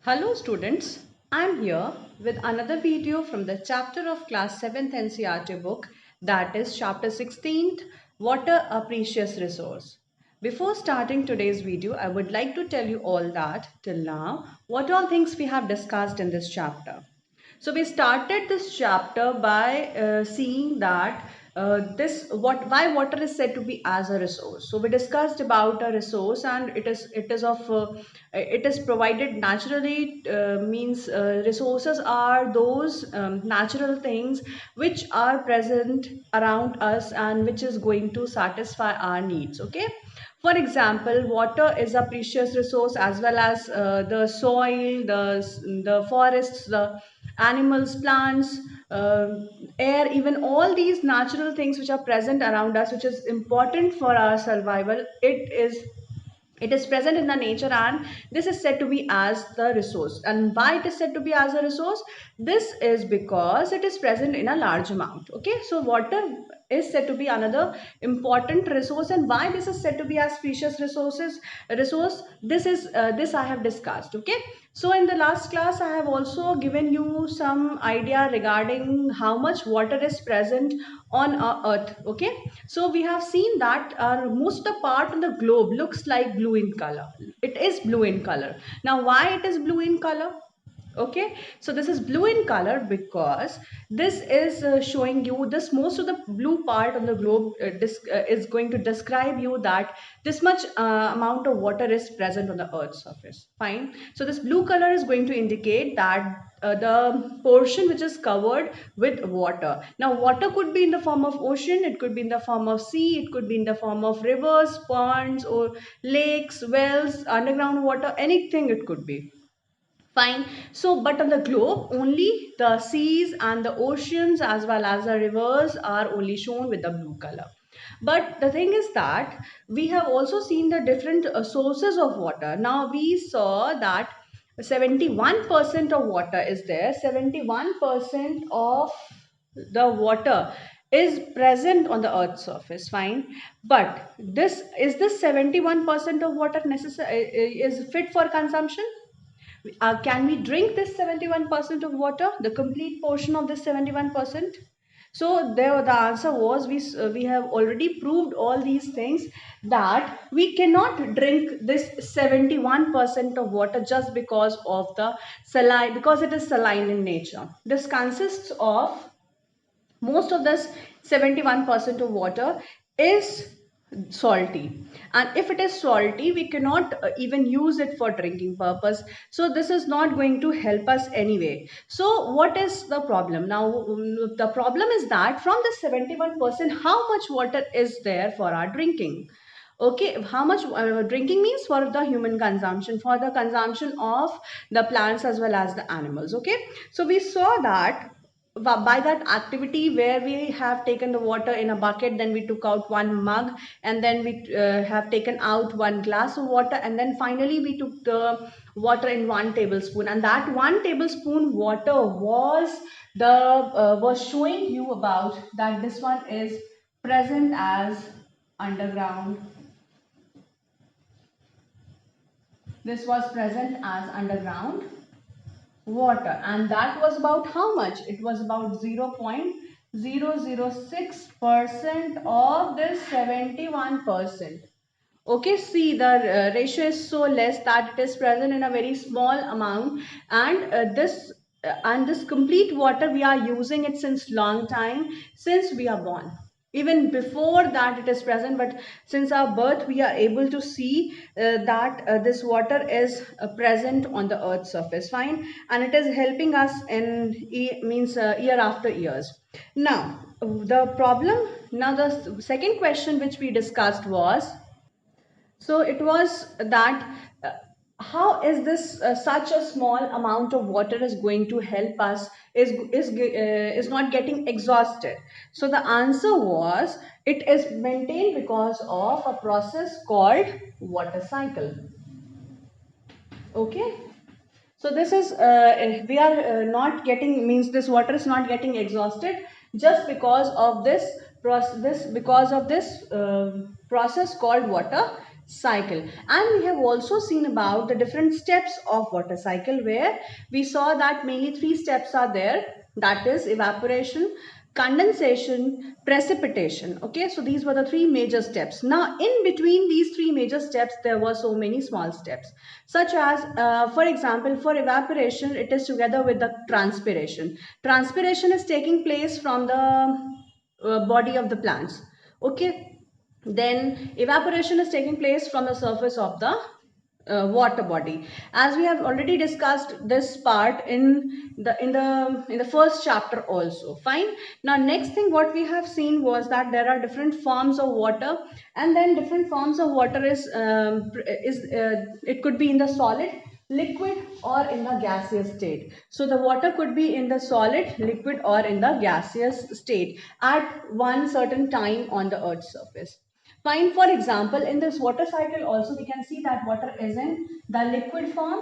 Hello students, I am here with another video from the chapter of class 7th NCERT book, that is chapter 16th, Water a Precious Resource. Before starting today's video, I would like to tell you all that till now what all things we have discussed in this chapter. So we started this chapter by seeing that why water is said to be as a resource. So we discussed about a resource, and it is provided naturally. Means resources are those natural things which are present around us and which is going to satisfy our needs. Okay. For example, water is a precious resource, as well as the soil, the forests, the animals, plants, air, even all these natural things which are present around us, which is important for our survival. It is present in the nature, and this is said to be as the resource. And why it is said to be as a resource? This is because it is present in a large amount. Okay, so water is said to be another important resource. And why this is said to be as precious resource, this I have discussed. Okay, so in the last class I have also given you some idea regarding how much water is present on our earth. Okay, so we have seen that most of the part on the globe looks like blue in color. It is blue in color. Now why it is blue in color? Okay, so this is blue in color because this is showing you this, most of the blue part on the globe is going to describe you that this much amount of water is present on the earth's surface. Fine, so this blue color is going to indicate that the portion which is covered with water. Now water could be in the form of ocean, it could be in the form of sea, it could be in the form of rivers, ponds, or lakes, wells, underground water, anything it could be. Fine. So, but on the globe, only the seas and the oceans as well as the rivers are only shown with the blue color. But the thing is that we have also seen the different sources of water. Now, we saw that 71% of water is there. 71% of the water is present on the earth's surface. Fine, but this 71% of water necessary is fit for consumption? Can we drink this 71% of water, the complete portion of this 71%? So there, the answer was we have already proved all these things, that we cannot drink this 71% of water just because of the saline, because it is saline in nature. This consists of, most of this 71% of water is salty, and if it is salty we cannot even use it for drinking purpose, so this is not going to help us anyway. So what is the problem now? The problem is that from the 71%, how much water is there for our drinking? Okay, how much drinking means for the human consumption, for the consumption of the plants as well as the animals. Okay, so we saw that by that activity where we have taken the water in a bucket, then we took out one mug, and then we have taken out one glass of water, and then finally we took the water in 1 tablespoon, and that 1 tablespoon water was showing you about that this one is present as underground. This was present as underground water, and that was about how much? It was about 0.006% of this 71%. Okay, see, the ratio is so less that it is present in a very small amount, and this complete water we are using it since long time, since we are born. Even before that it is present, but since our birth we are able to see that this water is present on the earth's surface. Fine, and it is helping us in year after years. Now the problem, now the second question which we discussed was, so it was that how is this such a small amount of water is going to help us, is not getting exhausted? So the answer was, it is maintained because of a process called water cycle. Okay, so this is we are not getting, means this water is not getting exhausted just because of this process called water cycle. And we have also seen about the different steps of water cycle, where we saw that mainly three steps are there, that is evaporation, condensation, precipitation. Okay, so these were the three major steps. Now in between these three major steps there were so many small steps, such as for example, for evaporation it is together with the transpiration. Transpiration is taking place from the body of the plants. Okay, then evaporation is taking place from the surface of the water body, as we have already discussed this part in the first chapter also. Fine. Now next thing what we have seen was that there are different forms of water, and then different forms of water is it could be in the solid, liquid, or in the gaseous state. So the water could be in the solid, liquid, or in the gaseous state at one certain time on the earth's surface. Fine. For example, in this water cycle also we can see that water is in the liquid form,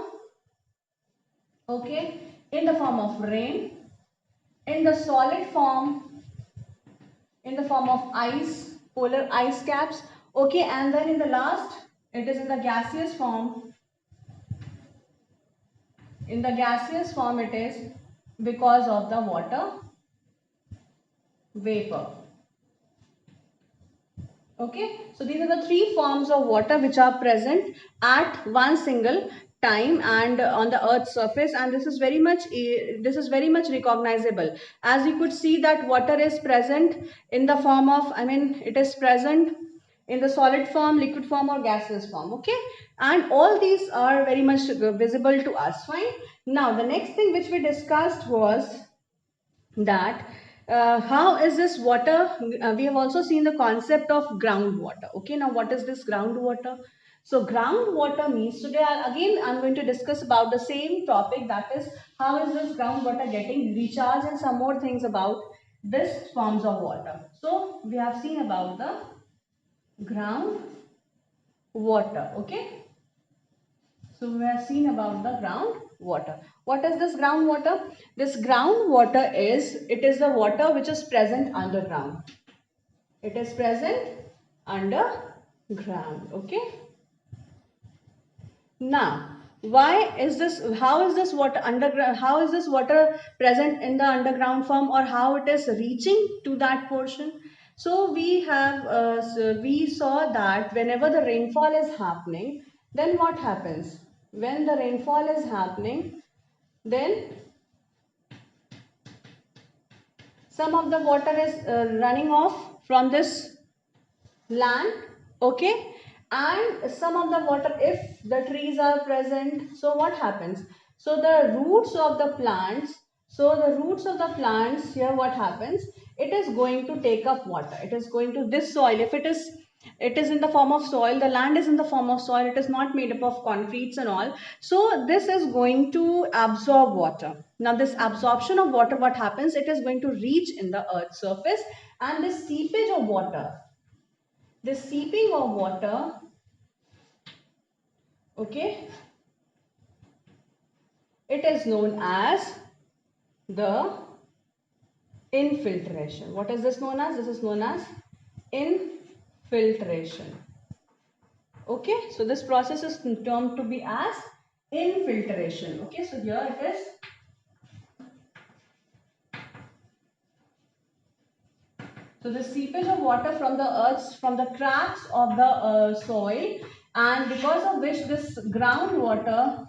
okay, in the form of rain, in the solid form, in the form of ice, polar ice caps, okay, and then in the last it is in the gaseous form. In the gaseous form it is because of the water vapor. Okay, so these are the three forms of water which are present at one single time and on the earth's surface, and this is very much recognizable, as you could see that water is present in the form of, it is present in the solid form, liquid form, or gaseous form. Okay, and all these are very much visible to us. Fine. Now the next thing which we discussed was that how is this water, we have also seen the concept of groundwater. Okay, now what is this groundwater? So groundwater means, today again I'm going to discuss about the same topic, that is how is this groundwater getting recharged and some more things about this forms of water. So we have seen about the groundwater. Okay, so we have seen about the groundwater. What is this groundwater? This groundwater is the water which is present underground. It is present underground. Okay. Now, how is this water underground? How is this water present in the underground form, or how it is reaching to that portion? So we saw that whenever the rainfall is happening, then what happens? When the rainfall is happening, then some of the water is running off from this land, okay, and some of the water, if the trees are present, so what happens? So the roots of the plants, here what happens, it is going to take up water, it is going to this soil, if it is in the form of soil, the land is in the form of soil, it is not made up of concretes and all, so this is going to absorb water. Now this absorption of water, what happens, it is going to reach in the earth's surface, and this seepage of water, the seeping of water, okay, it is known as the infiltration. What is this known as? This is known as infiltration. Okay, so this process is termed to be as infiltration. Okay, so here it is. So the seepage of water from the cracks of the soil, and because of which this groundwater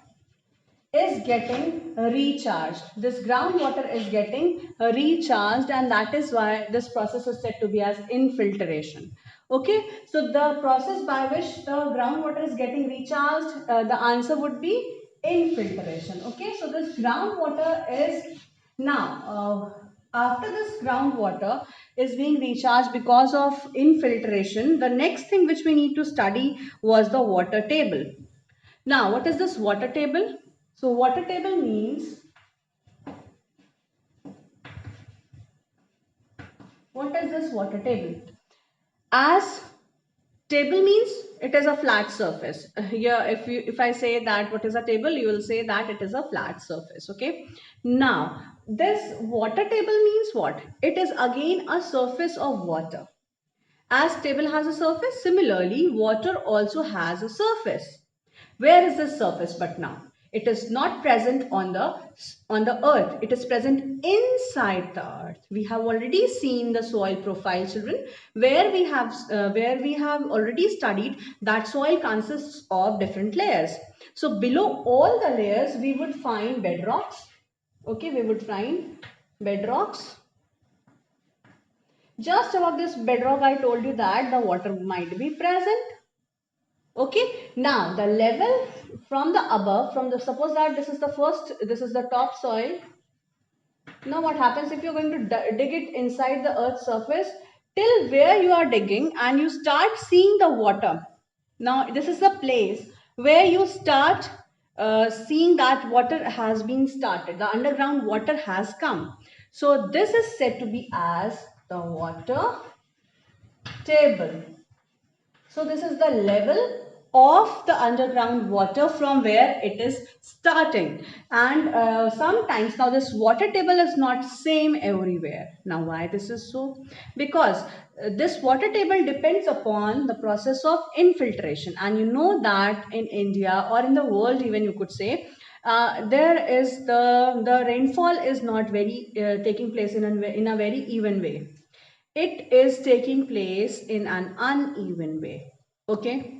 is getting recharged. This groundwater is getting recharged, and that is why this process is said to be as infiltration. Okay, so the process by which the groundwater is getting recharged, the answer would be infiltration. Okay, so this groundwater is now after this groundwater is being recharged because of infiltration, the next thing which we need to study was the water table. Now, what is this water table? So, water table means, what is this water table? As table means it is a flat surface. Here, if I say that what is a table, you will say that it is a flat surface. Okay. Now, this water table means what? It is again a surface of water. As table has a surface, similarly, water also has a surface. Where is this surface but now? It is not present on the earth. It is present inside the earth. We have already seen the soil profile, children, where we have already studied that soil consists of different layers. So below all the layers, we would find bedrocks. Okay, we would find bedrocks. Just above this bedrock, I told you that the water might be present. Okay, now the level from the above, suppose that this is the top soil. Now what happens if you're going to dig it inside the earth's surface till where you are digging and you start seeing the water. Now this is the place where you start seeing that water has been started. The underground water has come. So this is said to be as the water table. So this is the level of the underground water from where it is starting. And sometimes now this water table is not same everywhere. Now why this is so? Because this water table depends upon the process of infiltration. And you know that in India or in the world even you could say, there is the rainfall is not very taking place in a very even way. It is taking place in an uneven way. Okay.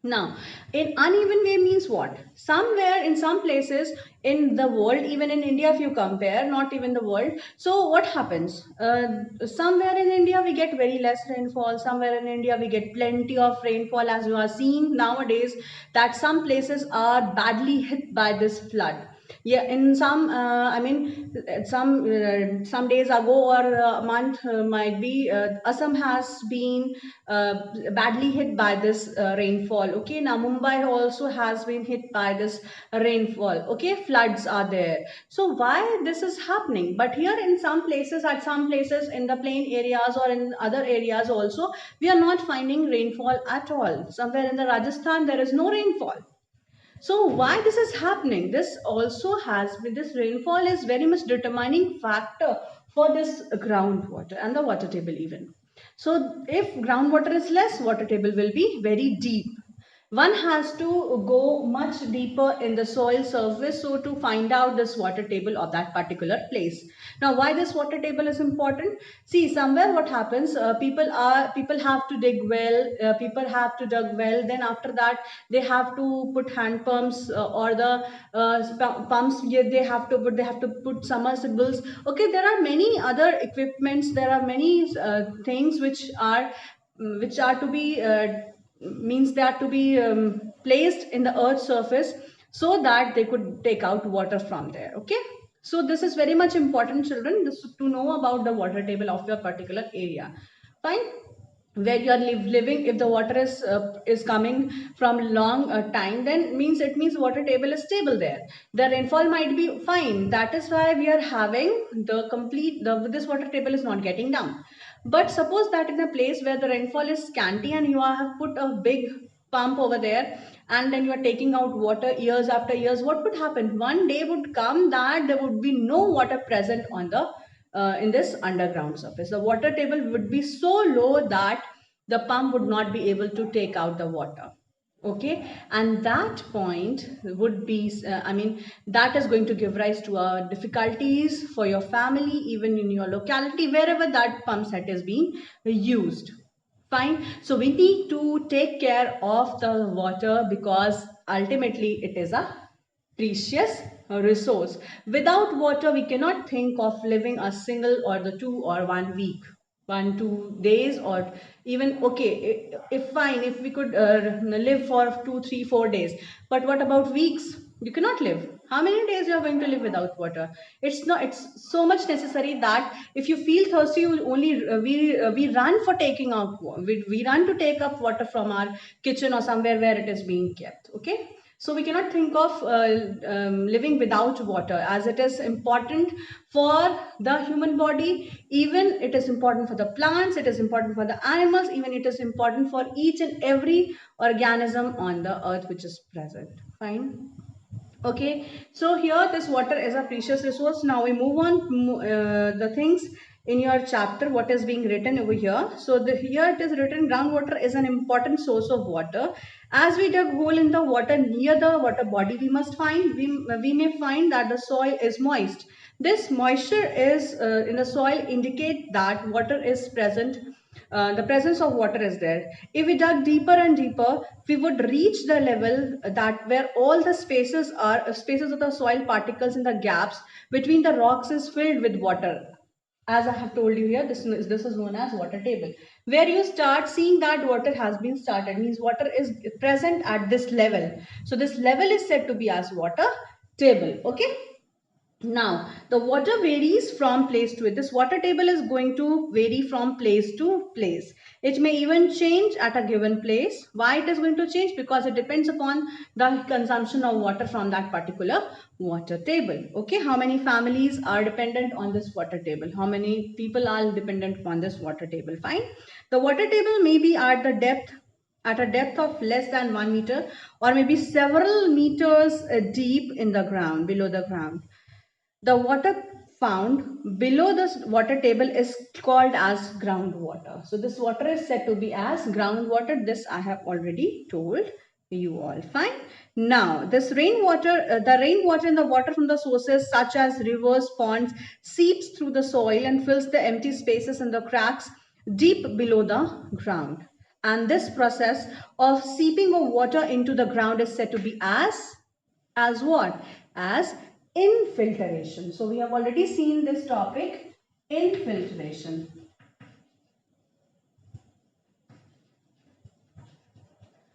Now, in uneven way means what? Somewhere in some places in the world, even in India, if you compare, not even the world. So what happens? Somewhere in India, we get very less rainfall. Somewhere in India, we get plenty of rainfall, as you are seeing nowadays that some places are badly hit by this flood. Yeah, in some I mean some days ago or a month might be Assam has been badly hit by this rainfall. Okay, now Mumbai also has been hit by this rainfall. Okay, floods are there. So why this is happening? But here in some places, at some places in the plain areas or in other areas also, we are not finding rainfall at all. Somewhere in the Rajasthan there is no rainfall. So why this is happening? This also has been, this rainfall is very much determining factor for this groundwater and the water table even. So if groundwater is less, water table will be very deep. One has to go much deeper in the soil surface so to find out this water table of that particular place. Now why this water table is important? See, somewhere what happens, people have to dig well, people have to dug well, then after that they have to put hand pumps or the pumps, yeah, they have to put submersibles. Okay, there are many other equipments, there are many things which are to be means they are to be placed in the earth's surface so that they could take out water from there. Okay, so this is very much important, children, this, to know about the water table of your particular area. Fine. Where you are living, if the water is coming from long time, then means it means water table is stable there, the rainfall might be fine. That is why we are having this water table is not getting down. But suppose that in a place where the rainfall is scanty and you have put a big pump over there and then you are taking out water years after years, what would happen? One day would come that there would be no water present on the in this underground surface. The water table would be so low that the pump would not be able to take out the water. Okay, and that point would be that is going to give rise to difficulties for your family, even in your locality, wherever that pump set is being used. Fine. So we need to take care of the water because ultimately it is a precious resource. Without water, we cannot think of living a single or the 2 or 1 week, 1 2 days, or even okay, if fine, if we could live for 2 3 4 days. But what about weeks? You cannot live. How many days you are going to live without water? It's not. It's so much necessary that if you feel thirsty, you only we run for taking up. We run to take up water from our kitchen or somewhere where it is being kept. Okay. So we cannot think of living without water, as it is important for the human body. Even it is important for the plants, it is important for the animals, even it is important for each and every organism on the earth which is present. Fine. Okay, so here this water is a precious resource. Now we move on the things in your chapter what is being written over here. So here it is written, groundwater is an important source of water. As we dug hole in the water near the water body, we may find that the soil is moist. This moisture is in the soil indicate that water is present. The presence of water is there. If we dug deeper and deeper, we would reach the level that where all the spaces of the soil particles in the gaps between the rocks is filled with water. As I have told you here, this is known as water table. Where you start seeing that water has been started, means water is present at this level. So this level is said to be as water table. Okay. Now, the water varies from place to it. This water table is going to vary from place to place. It may even change at a given place. Why it is going to change? Because it depends upon the consumption of water from that particular water table. Okay, how many families are dependent on this water table? How many people are dependent on this water table? Fine. The water table may be at a depth of less than 1 meter, or maybe several meters deep in the ground, below the ground. The water found below the water table is called as groundwater. So this water is said to be as groundwater. This I have already told you all. Fine. Now this rainwater, the rainwater and the water from the sources such as rivers, ponds seeps through the soil and fills the empty spaces and the cracks deep below the ground. And this process of seeping of water into the ground is said to be as what? As infiltration. So we have already seen this topic, infiltration.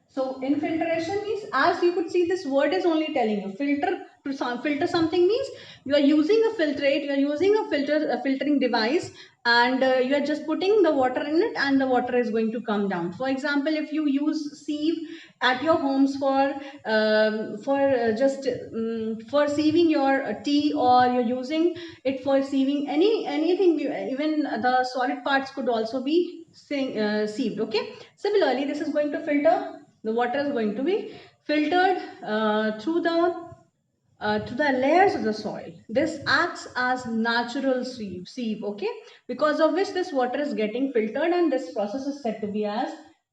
So infiltration means, as you could see, this word is only telling you filter. To filter something means you are using a filtrate, you are using a filtering device, and you are just putting the water in it, and the water is going to come down. For example, if you use sieve at your homes for for sieving your tea, or you're using it for sieving anything, even the solid parts could also be sieved. Okay. Similarly, this is going to filter. The water is going to be filtered through the to the layers of the soil. This acts as natural sieve, okay, because of which this water is getting filtered, and this process is said to be as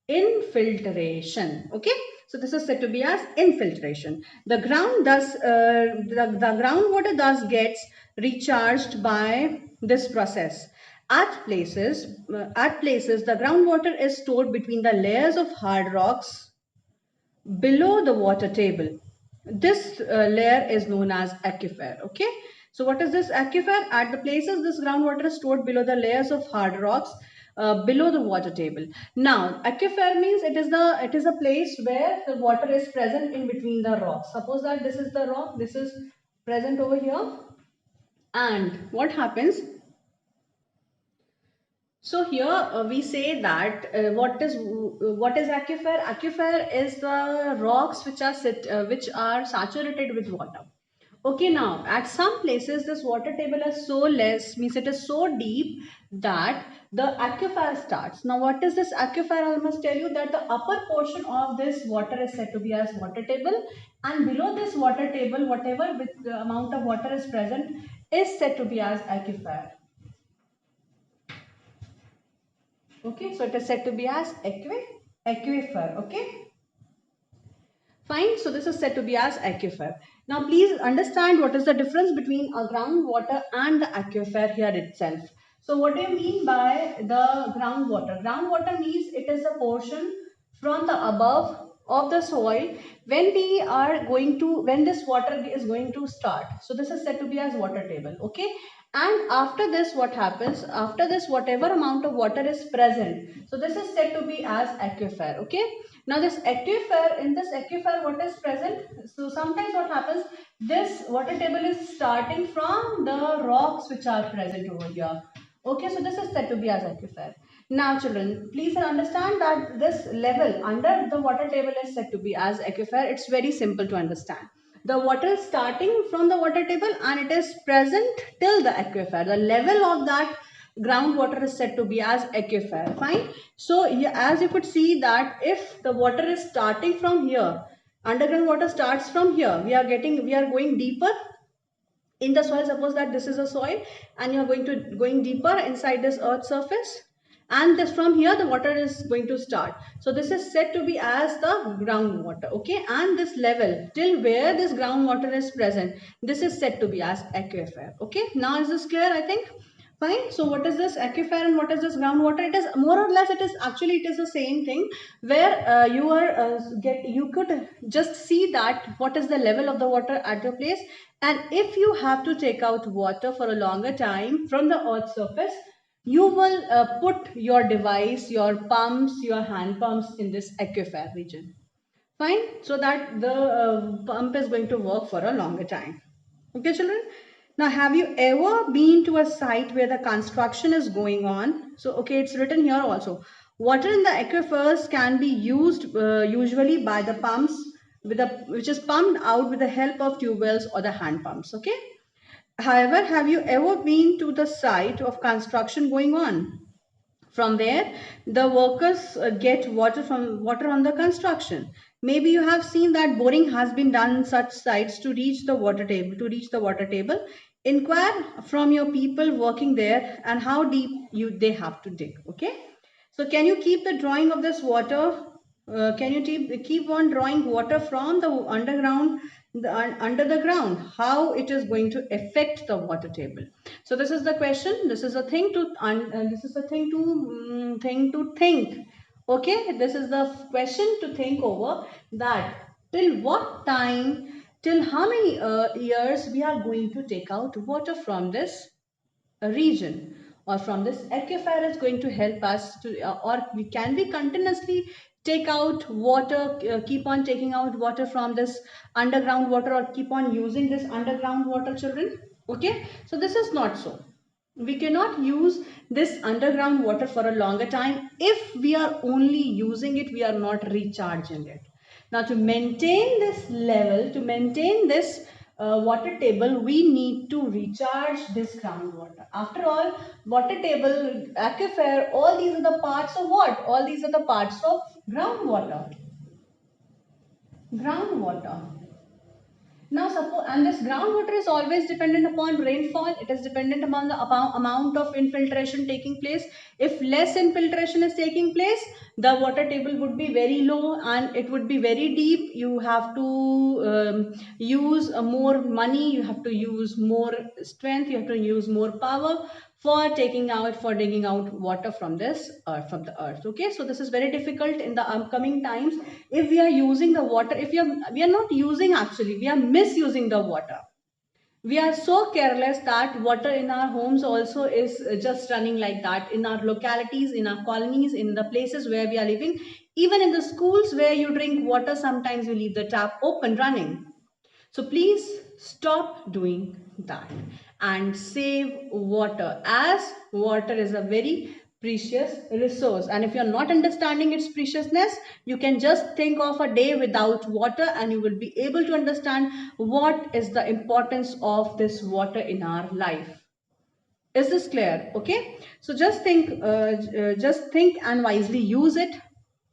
infiltration. Okay, so this is said to be as infiltration. The groundwater thus gets recharged by this process. At places, the groundwater is stored between the layers of hard rocks below the water table. This layer is known as aquifer. Okay, so what is this aquifer? At the places this groundwater is stored below the layers of hard rocks below the water table. Now aquifer means it is a place where the water is present in between the rocks. Suppose that this is the rock, this is present over here, and what happens? So here we say that what is aquifer? Aquifer is the rocks which are saturated with water. Okay, now at some places this water table is so less, means it is so deep that the aquifer starts. Now what is this aquifer? I must tell you that the upper portion of this water is said to be as water table, and below this water table, whatever with the amount of water is present is said to be as aquifer. Okay, so it is said to be as aquifer. Okay, fine. So this is said to be as aquifer. Now please understand what is the difference between a groundwater and the aquifer here itself. So what do you mean by the groundwater? Groundwater means it is a portion from the above of the soil when this water is going to start. So this is said to be as water table. Okay, and after this what happens? After this, whatever amount of water is present, so this is said to be as aquifer. Okay, now this aquifer, in this aquifer what is present? So sometimes what happens, this water table is starting from the rocks which are present over here. Okay, so this is said to be as aquifer. Now children, please understand that this level under the water table is said to be as aquifer. It's very simple to understand. The water is starting from the water table and it is present till the aquifer. The level of that groundwater is said to be as aquifer. Fine. So as you could see that if the water is starting from here, underground water starts from here, we are going deeper in the soil. Suppose that this is a soil and you are going deeper inside this earth surface, and this from here the water is going to start. So this is said to be as the groundwater. Okay, and this level till where this groundwater is present, this is said to be as aquifer. Okay, now is this clear? I think fine. So what is this aquifer and what is this groundwater? It is more or less, it is actually, it is the same thing, where you could just see that what is the level of the water at your place, and if you have to take out water for a longer time from the earth surface, you will put your device, your pumps, your hand pumps in this aquifer region. Fine, so that the pump is going to work for a longer time. Okay, children. Now, have you ever been to a site where the construction is going on? So, okay, it's written here also. Water in the aquifers can be used usually by the pumps which is pumped out with the help of tube wells or the hand pumps. Okay. However, have you ever been to the site of construction going on? From where the workers get water on the construction. Maybe you have seen that boring has been done in such sites to reach the water table. Inquire from your people working there and how deep they have to dig. Okay. So can you keep the drawing of this water? Can you keep on drawing water from the underground, under the ground? How it is going to affect the water table? So this is the question. This is a thing to thing to think. Okay, this is the question to think over. That till what time, till how many years we are going to take out water from this region, or from this aquifer is going to help us to, or we can be continuously take out water, keep on taking out water from this underground water, or keep on using this underground water, children. Okay, so this is not so. We cannot use this underground water for a longer time. If we are only using it, we are not recharging it. Now, to maintain this level, to maintain this water table, we need to recharge this groundwater. After all, water table, aquifer, all these are the parts of what? All these are the parts of groundwater. Groundwater. Now suppose, and this groundwater is always dependent upon rainfall. It is dependent upon the amount of infiltration taking place. If less infiltration is taking place, the water table would be very low and it would be very deep. You have to use more money, you have to use more strength, you have to use more power for digging out water from this earth, from the earth. Okay, so this is very difficult in the upcoming times. If we are using the water, we are not using, actually we are misusing the water. We are so careless that water in our homes also is just running like that, in our localities, in our colonies, in the places where we are living. Even in the schools where you drink water, sometimes you leave the tap open running. So please stop doing that and save water, as water is a very precious resource. And if you're not understanding its preciousness, you can just think of a day without water and you will be able to understand what is the importance of this water in our life. Is this clear? Okay. So just think and wisely use it.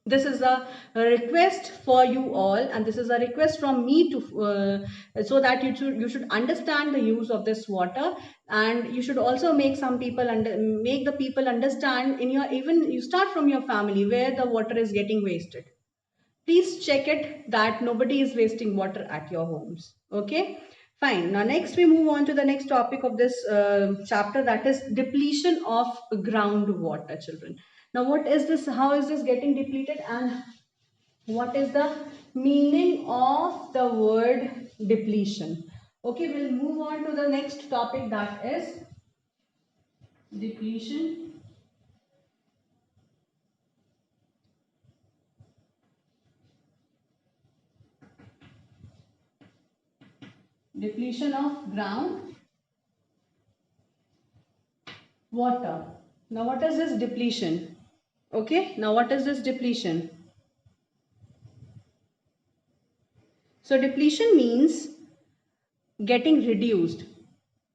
This is a request for you all, and this is a request from me to so that you should understand the use of this water, and you should also make the people understand in your, even you start from your family where the water is getting wasted. Please check it that nobody is wasting water at your homes. Okay, fine. Now next we move on to the next topic of this chapter, that is depletion of groundwater, children. Now what is this? How is this getting depleted, and what is the meaning of the word depletion? Okay, we'll move on to the next topic, that is depletion. Depletion of ground water. Now what is this depletion? Okay, now what is this depletion? So depletion means getting reduced.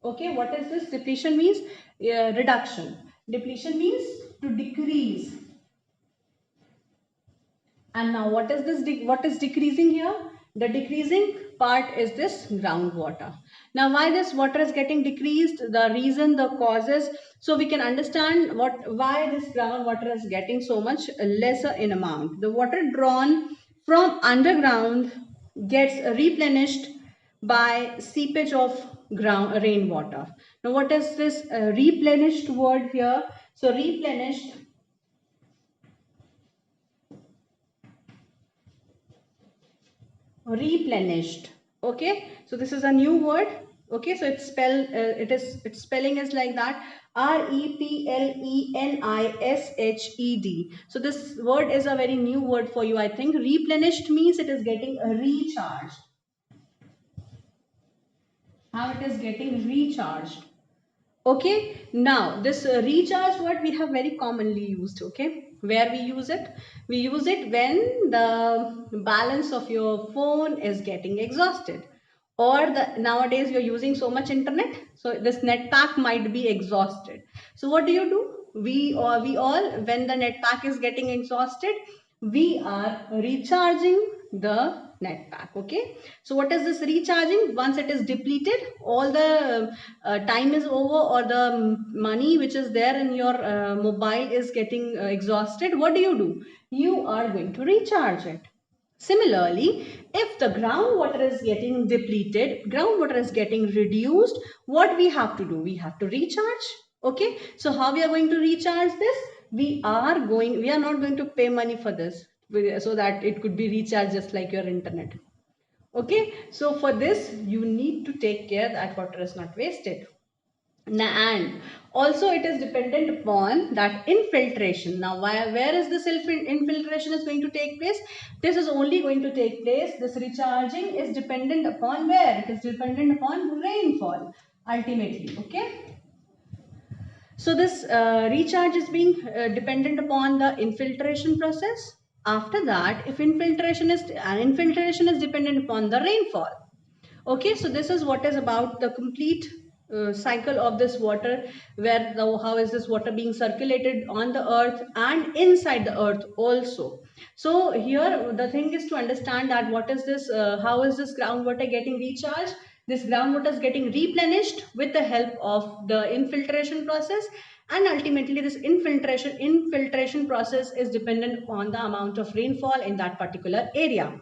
Okay, what is this? Depletion means reduction. Depletion means to decrease. And now what is this? What is decreasing here? The decreasing part is this groundwater. Now, why this water is getting decreased, the reason, the causes, so we can understand why this groundwater is getting so much lesser in amount. The water drawn from underground gets replenished by seepage of ground rainwater. Now, what is this replenished word here? So, replenished. Okay, so this is a new word. Okay, so its spelling is like that, replenished. So this word is a very new word for you, I think. Replenished means it is getting recharged. How it is getting recharged. Okay, now this recharge word we have very commonly used. Okay, where we use it? We use it when the balance of your phone is getting exhausted, or nowadays you're using so much internet, so this net pack might be exhausted. So what do? We all when the net pack is getting exhausted, we are recharging the net pack. Okay, so what is this recharging? Once it is depleted, all the time is over, or the money which is there in your mobile is getting exhausted, what do? You are going to recharge it. Similarly, if the groundwater is getting depleted, groundwater is getting reduced, what we have to do? We have to recharge. Okay, so how we are going to recharge this? We are not going to pay money for this, so that it could be recharged just like your internet. Okay, so for this you need to take care that water is not wasted. And also it is dependent upon that infiltration. Now, where is this infiltration is going to take place? This is only going to take place, this recharging is dependent upon where? It is dependent upon rainfall ultimately. Okay, so this recharge is being dependent upon the infiltration process. After that, if infiltration is dependent upon the rainfall. Okay, so this is what is about the complete cycle of this water, where how is this water being circulated on the earth and inside the earth also. So here the thing is to understand that what is this, how is this groundwater getting recharged? This groundwater is getting replenished with the help of the infiltration process, and ultimately this infiltration process is dependent on the amount of rainfall in that particular area.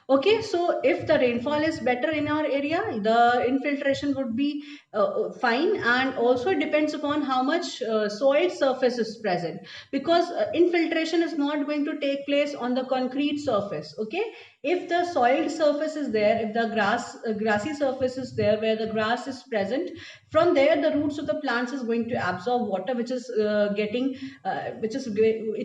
Okay, so if the rainfall is better in our area, the infiltration would be fine, and also it depends upon how much soil surface is present, because infiltration is not going to take place on the concrete surface. Okay, if the soiled surface is there, if the grassy surface is there where the grass is present, from there the roots of the plants is going to absorb water which is it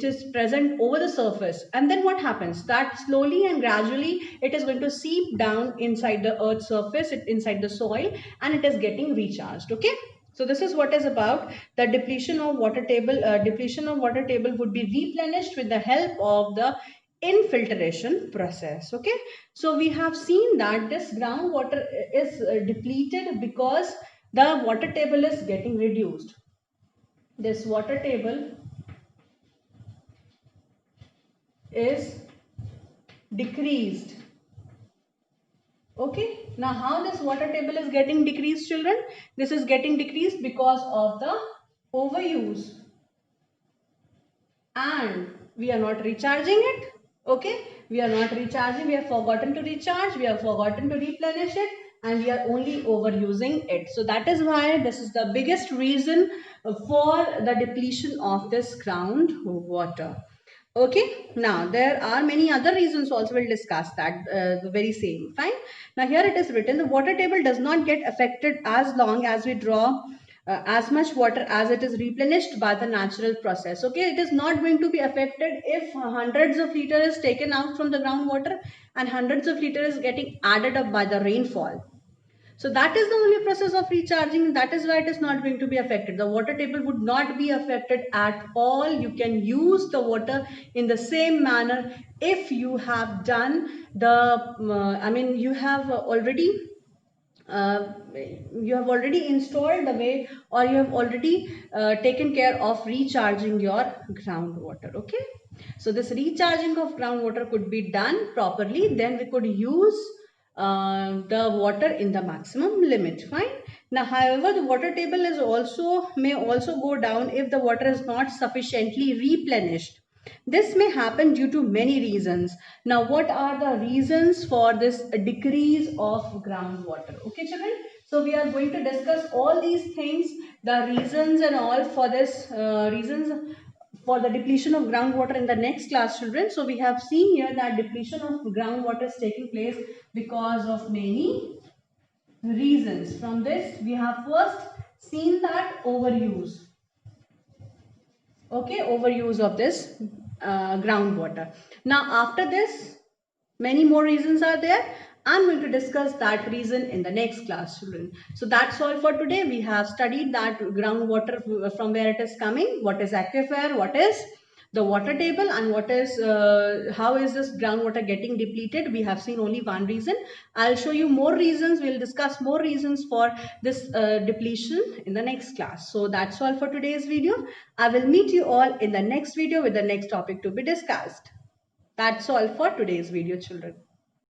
is present over the surface, and then what happens, that slowly and gradually it is going to seep down inside the earth surface, inside the soil, and it is getting recharged. Okay, so this is what is about the depletion of water table. Depletion of water table would be replenished with the help of the infiltration process. Okay, so we have seen that this groundwater is depleted because the water table is getting reduced. This water table is decreased. Okay, now how this water table is getting decreased, children? This is getting decreased because of the overuse, and we are not recharging it. Okay, we are not recharging, we have forgotten to recharge, we have forgotten to replenish it, and we are only overusing it. So that is why this is the biggest reason for the depletion of this groundwater. Okay, now there are many other reasons also, we'll discuss that, the very same. Fine. Now here it is written, the water table does not get affected as long as we draw as much water as it is replenished by the natural process. Okay, it is not going to be affected if hundreds of liters is taken out from the groundwater and hundreds of liters is getting added up by the rainfall. So that is the only process of recharging. That is why it is not going to be affected. The water table would not be affected at all. You can use the water in the same manner if you have done the, you have already installed the way, or you have already taken care of recharging your groundwater. Okay, so this recharging of groundwater could be done properly, then we could use the water in the maximum limit. Fine. Now, however, the water table is also may also go down if the water is not sufficiently replenished. This may happen due to many reasons. Now, what are the reasons for this decrease of groundwater? Okay, children. So we are going to discuss all these things, the reasons and all for this reasons for the depletion of groundwater in the next class, children. So we have seen here that depletion of groundwater is taking place because of many reasons. From this, we have first seen that overuse. Okay, overuse of this groundwater. Now, after this, many more reasons are there. I'm going to discuss that reason in the next class, children. So that's all for today. We have studied that groundwater, from where it is coming, what is aquifer, what is the water table, and what is how is this groundwater getting depleted. We have seen only one reason. I'll show you more reasons. We'll discuss more reasons for this depletion in the next class. So that's all for today's video. I will meet you all in the next video with the next topic to be discussed. That's all for today's video, children.